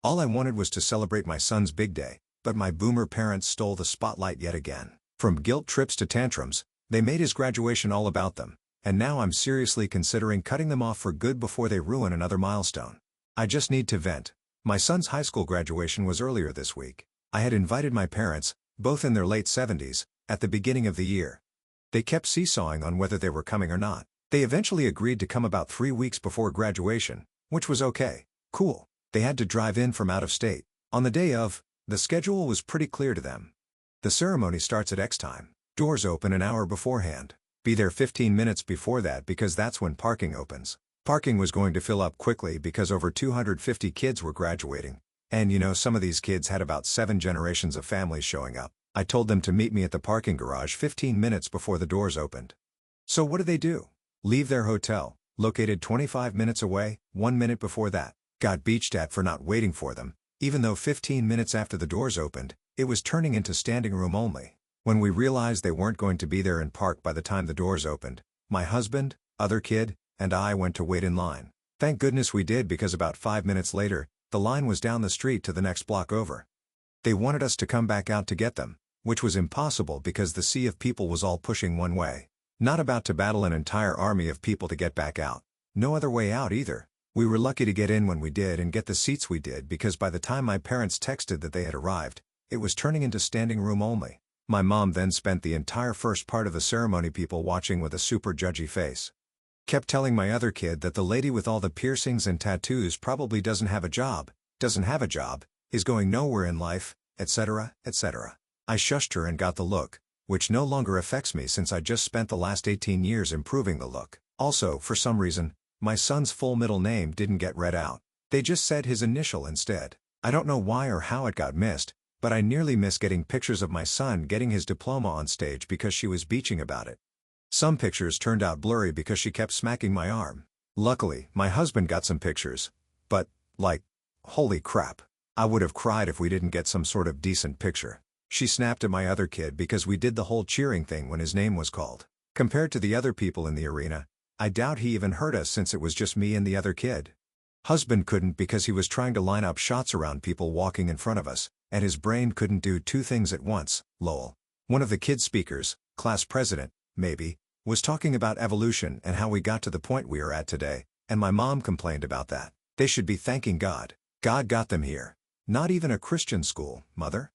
All I wanted was to celebrate my son's big day, but my boomer parents stole the spotlight yet again. From guilt trips to tantrums, they made his graduation all about them, and now I'm seriously considering cutting them off for good before they ruin another milestone. I just need to vent. My son's high school graduation was earlier this week. I had invited my parents, both in their late 70s, at the beginning of the year. They kept seesawing on whether they were coming or not. They eventually agreed to come about 3 weeks before graduation, which was okay. Cool. They had to drive in from out of state. On the day of, the schedule was pretty clear to them. The ceremony starts at X time. Doors open an hour beforehand. Be there 15 minutes before that because that's when parking opens. Parking was going to fill up quickly because over 250 kids were graduating. And some of these kids had about 7 generations of families showing up. I told them to meet me at the parking garage 15 minutes before the doors opened. So what do? Leave their hotel, located 25 minutes away, 1 minute before that. Got beached at for not waiting for them, even though 15 minutes after the doors opened, it was turning into standing room only. When we realized they weren't going to be there in park by the time the doors opened, my husband, other kid, and I went to wait in line. Thank goodness we did because about 5 minutes later, the line was down the street to the next block over. They wanted us to come back out to get them, which was impossible because the sea of people was all pushing one way. Not about to battle an entire army of people to get back out. No other way out either. We were lucky to get in when we did and get the seats we did because by the time my parents texted that they had arrived, it was turning into standing room only. My mom then spent the entire first part of the ceremony people watching with a super judgy face. Kept telling my other kid that the lady with all the piercings and tattoos probably doesn't have a job, is going nowhere in life, etc., etc. I shushed her and got the look, which no longer affects me since I just spent the last 18 years improving the look. Also, for some reason, my son's full middle name didn't get read out. They just said his initial instead. I don't know why or how it got missed, but I nearly missed getting pictures of my son getting his diploma on stage because she was beaching about it. Some pictures turned out blurry because she kept smacking my arm. Luckily, my husband got some pictures, but, holy crap. I would have cried if we didn't get some sort of decent picture. She snapped at my other kid because we did the whole cheering thing when his name was called. Compared to the other people in the arena, I doubt he even heard us since it was just me and the other kid. Husband couldn't because he was trying to line up shots around people walking in front of us, and his brain couldn't do 2 things at once, lol. One of the kid speakers, class president, maybe, was talking about evolution and how we got to the point we are at today, and my mom complained about that. They should be thanking God. God got them here. Not even a Christian school, mother.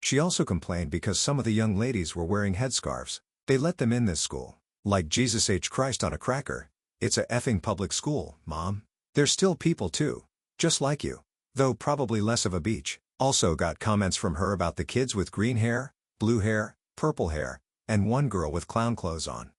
She also complained because some of the young ladies were wearing headscarves. They let them in this school. Like Jesus H. Christ on a cracker. It's a effing public school, Mom. There's still people too. Just like you. Though probably less of a beach. Also got comments from her about the kids with green hair, blue hair, purple hair, and one girl with clown clothes on.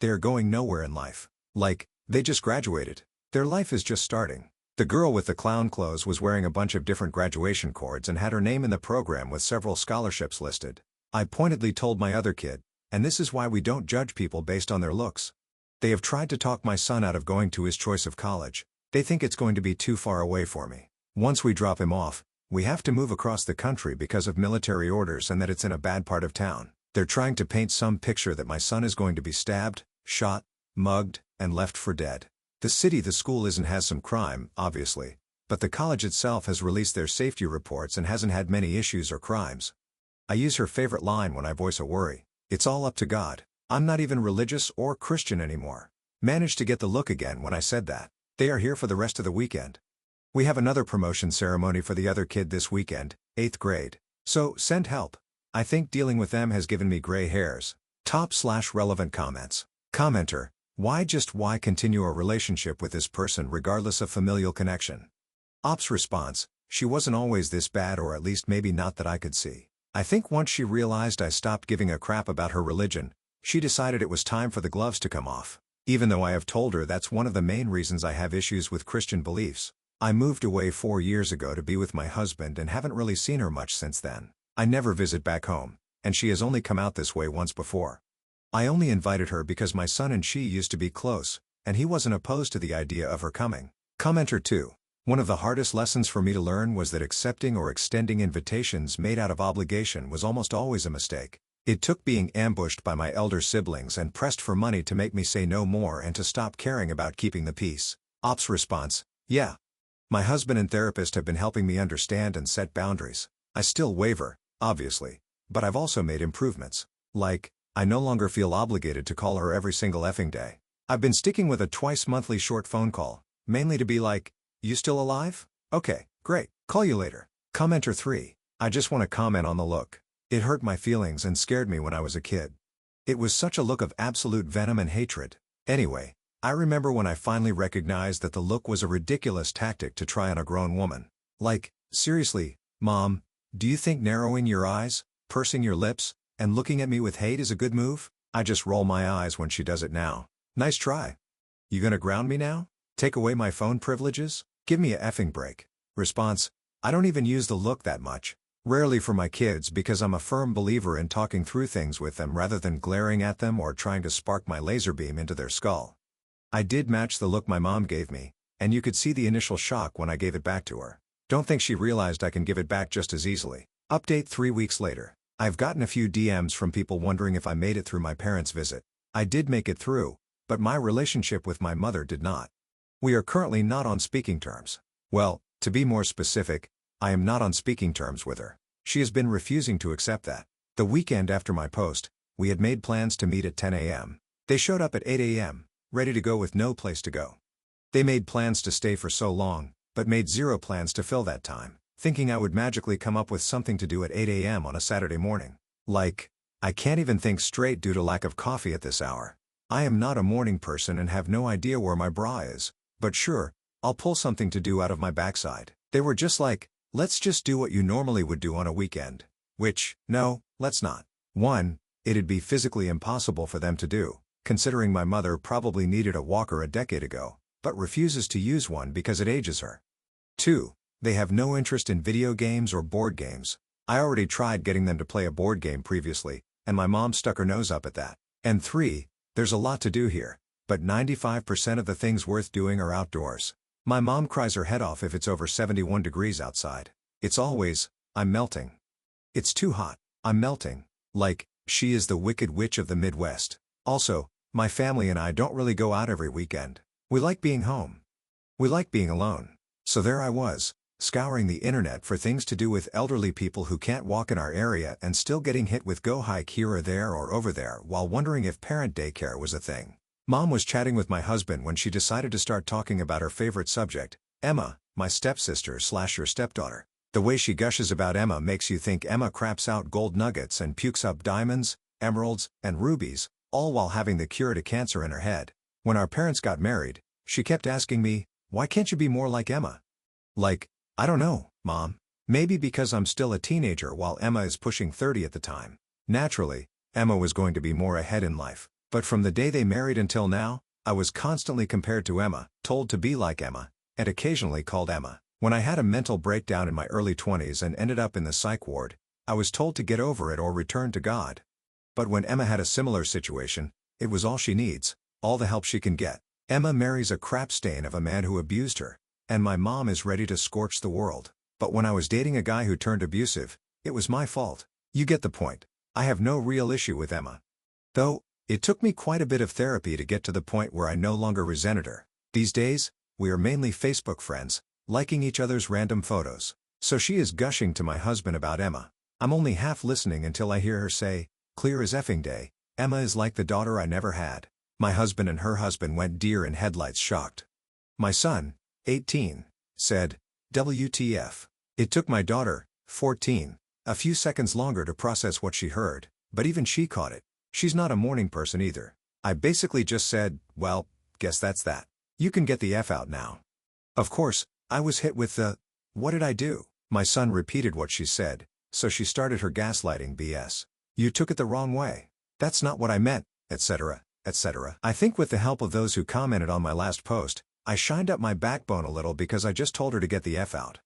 They're going nowhere in life. They just graduated. Their life is just starting. The girl with the clown clothes was wearing a bunch of different graduation cords and had her name in the program with several scholarships listed. I pointedly told my other kid, and this is why we don't judge people based on their looks. They have tried to talk my son out of going to his choice of college. They think it's going to be too far away for me. Once we drop him off, we have to move across the country because of military orders and that it's in a bad part of town. They're trying to paint some picture that my son is going to be stabbed, shot, mugged, and left for dead. The city the school is in has some crime, obviously, but the college itself has released their safety reports and hasn't had many issues or crimes. I use her favorite line when I voice a worry. It's all up to God. I'm not even religious or Christian anymore. Managed to get the look again when I said that. They are here for the rest of the weekend. We have another promotion ceremony for the other kid this weekend, 8th grade. So, send help. I think dealing with them has given me gray hairs. Top/relevant comments. Commenter, why continue a relationship with this person regardless of familial connection? Ops response, she wasn't always this bad, or at least maybe not that I could see. I think once she realized I stopped giving a crap about her religion, she decided it was time for the gloves to come off. Even though I have told her that's one of the main reasons I have issues with Christian beliefs. I moved away 4 years ago to be with my husband and haven't really seen her much since then. I never visit back home, and she has only come out this way once before. I only invited her because my son and she used to be close, and he wasn't opposed to the idea of her coming. Commenter 2. One of the hardest lessons for me to learn was that accepting or extending invitations made out of obligation was almost always a mistake. It took being ambushed by my elder siblings and pressed for money to make me say no more and to stop caring about keeping the peace. Ops response, yeah. My husband and therapist have been helping me understand and set boundaries. I still waver, obviously, but I've also made improvements. Like, I no longer feel obligated to call her every single effing day. I've been sticking with a twice-monthly short phone call, mainly to be like, "You still alive? Okay, great, call you later." Commenter 3. I just want to comment on the look. It hurt my feelings and scared me when I was a kid. It was such a look of absolute venom and hatred. Anyway, I remember when I finally recognized that the look was a ridiculous tactic to try on a grown woman. Like, seriously, Mom, do you think narrowing your eyes, pursing your lips, and looking at me with hate is a good move? I just roll my eyes when she does it now. Nice try. You gonna ground me now? Take away my phone privileges? Give me a effing break. Response: I don't even use the look that much. Rarely for my kids because I'm a firm believer in talking through things with them rather than glaring at them or trying to spark my laser beam into their skull. I did match the look my mom gave me, and you could see the initial shock when I gave it back to her. Don't think she realized I can give it back just as easily. Update 3 weeks later. I've gotten a few DMs from people wondering if I made it through my parents' visit. I did make it through, but my relationship with my mother did not. We are currently not on speaking terms. Well, to be more specific, I am not on speaking terms with her. She has been refusing to accept that. The weekend after my post, we had made plans to meet at 10 a.m. They showed up at 8 a.m., ready to go with no place to go. They made plans to stay for so long, but made zero plans to fill that time, thinking I would magically come up with something to do at 8 a.m. on a Saturday morning. Like, I can't even think straight due to lack of coffee at this hour. I am not a morning person and have no idea where my bra is, but sure, I'll pull something to do out of my backside. They were just like, let's just do what you normally would do on a weekend. Which, no, let's not. 1. It'd be physically impossible for them to do, considering my mother probably needed a walker a decade ago, but refuses to use one because it ages her. 2. They have no interest in video games or board games. I already tried getting them to play a board game previously, and my mom stuck her nose up at that. And 3. There's a lot to do here, but 95% of the things worth doing are outdoors. My mom cries her head off if it's over 71 degrees outside. It's always, I'm melting. It's too hot, I'm melting. Like, she is the wicked witch of the Midwest. Also, my family and I don't really go out every weekend. We like being home. We like being alone. So there I was, scouring the internet for things to do with elderly people who can't walk in our area and still getting hit with go hike here or there or over there while wondering if parent daycare was a thing. Mom was chatting with my husband when she decided to start talking about her favorite subject, Emma, my stepsister/your stepdaughter. The way she gushes about Emma makes you think Emma craps out gold nuggets and pukes up diamonds, emeralds, and rubies, all while having the cure to cancer in her head. When our parents got married, she kept asking me, "Why can't you be more like Emma?" Like, I don't know, Mom. Maybe because I'm still a teenager while Emma is pushing 30 at the time. Naturally, Emma was going to be more ahead in life. But from the day they married until now, I was constantly compared to Emma, told to be like Emma, and occasionally called Emma. When I had a mental breakdown in my early 20s and ended up in the psych ward, I was told to get over it or return to God. But when Emma had a similar situation, it was all she needs, all the help she can get. Emma marries a crap stain of a man who abused her, and my mom is ready to scorch the world. But when I was dating a guy who turned abusive, it was my fault. You get the point. I have no real issue with Emma. Though, it took me quite a bit of therapy to get to the point where I no longer resented her. These days, we are mainly Facebook friends, liking each other's random photos. So she is gushing to my husband about Emma. I'm only half listening until I hear her say, "Clear as effing day, Emma is like the daughter I never had." My husband and her husband went deer in headlights shocked. My son, 18, said, "WTF?" It took my daughter, 14, a few seconds longer to process what she heard, but even she caught it. She's not a morning person either. I basically just said, "Well, guess that's that. You can get the F out now." Of course, I was hit with the, "What did I do?" My son repeated what she said, so she started her gaslighting BS. "You took it the wrong way. That's not what I meant," etc., etc. I think with the help of those who commented on my last post, I shined up my backbone a little because I just told her to get the F out.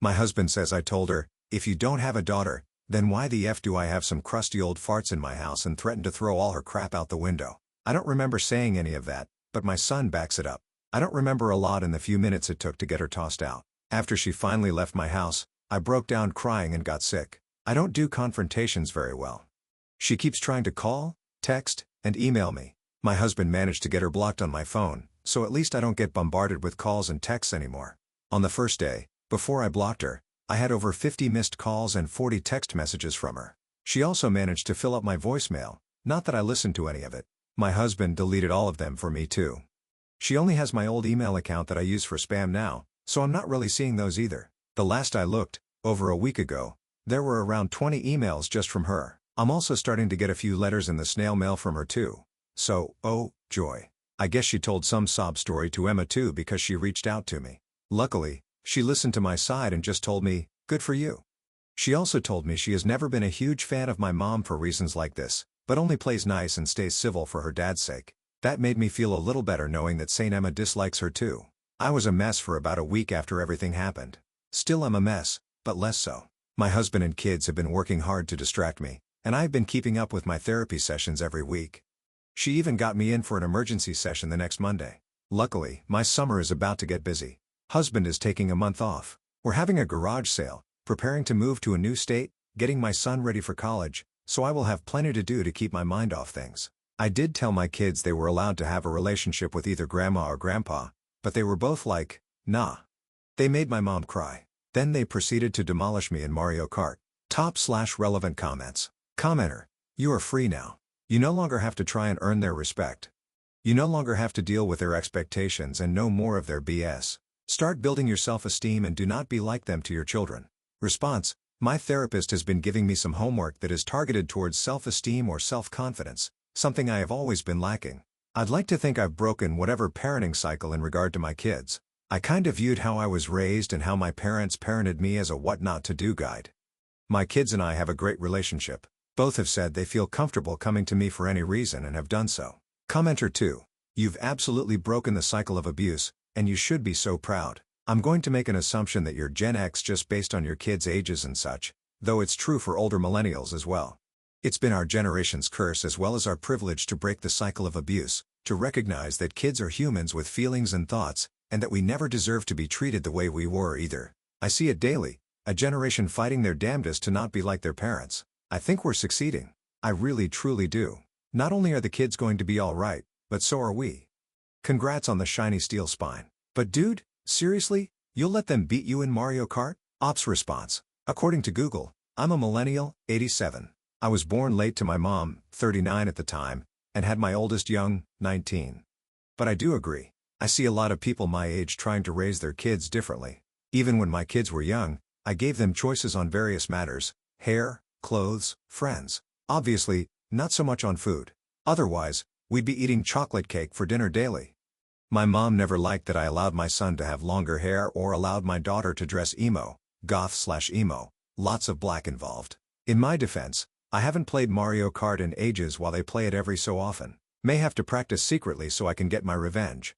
My husband says I told her, "If you don't have a daughter, then why the F do I have some crusty old farts in my house," and threatened to throw all her crap out the window. I don't remember saying any of that, but my son backs it up. I don't remember a lot in the few minutes it took to get her tossed out. After she finally left my house, I broke down crying and got sick. I don't do confrontations very well. She keeps trying to call, text, and email me. My husband managed to get her blocked on my phone, so at least I don't get bombarded with calls and texts anymore. On the first day, before I blocked her, I had over 50 missed calls and 40 text messages from her. She also managed to fill up my voicemail, not that I listened to any of it. My husband deleted all of them for me too. She only has my old email account that I use for spam now, so I'm not really seeing those either. The last I looked, over a week ago, there were around 20 emails just from her. I'm also starting to get a few letters in the snail mail from her too. So, oh, joy. I guess she told some sob story to Emma too because she reached out to me. Luckily, she listened to my side and just told me, good for you. She also told me she has never been a huge fan of my mom for reasons like this, but only plays nice and stays civil for her dad's sake. That made me feel a little better knowing that Saint Emma dislikes her too. I was a mess for about a week after everything happened. Still I'm a mess, but less so. My husband and kids have been working hard to distract me, and I've been keeping up with my therapy sessions every week. She even got me in for an emergency session the next Monday. Luckily, my summer is about to get busy. Husband is taking a month off. We're having a garage sale, preparing to move to a new state, getting my son ready for college, so I will have plenty to do to keep my mind off things. I did tell my kids they were allowed to have a relationship with either grandma or grandpa, but they were both like, nah. They made my mom cry. Then they proceeded to demolish me in Mario Kart. Top/relevant comments. Commenter. You are free now. You no longer have to try and earn their respect. You no longer have to deal with their expectations and no more of their BS. Start building your self-esteem and do not be like them to your children. Response. My therapist has been giving me some homework that is targeted towards self-esteem or self-confidence, something I have always been lacking. I'd like to think I've broken whatever parenting cycle in regard to my kids. I kind of viewed how I was raised and how my parents parented me as a what not to do guide. My kids and I have a great relationship. Both have said they feel comfortable coming to me for any reason and have done so. Commenter 2. You've absolutely broken the cycle of abuse, and you should be so proud. I'm going to make an assumption that you're Gen X just based on your kids' ages and such, though it's true for older millennials as well. It's been our generation's curse as well as our privilege to break the cycle of abuse, to recognize that kids are humans with feelings and thoughts, and that we never deserve to be treated the way we were either. I see it daily, a generation fighting their damnedest to not be like their parents. I think we're succeeding. I really truly do. Not only are the kids going to be alright, but so are we. Congrats on the shiny steel spine. But dude, seriously? You'll let them beat you in Mario Kart? Ops response. According to Google, I'm a millennial, 87. I was born late to my mom, 39 at the time, and had my oldest young, 19. But I do agree. I see a lot of people my age trying to raise their kids differently. Even when my kids were young, I gave them choices on various matters: hair, clothes, friends. Obviously, not so much on food. Otherwise, we'd be eating chocolate cake for dinner daily. My mom never liked that I allowed my son to have longer hair or allowed my daughter to dress emo, goth/emo, lots of black involved. In my defense, I haven't played Mario Kart in ages while they play it every so often. May have to practice secretly so I can get my revenge.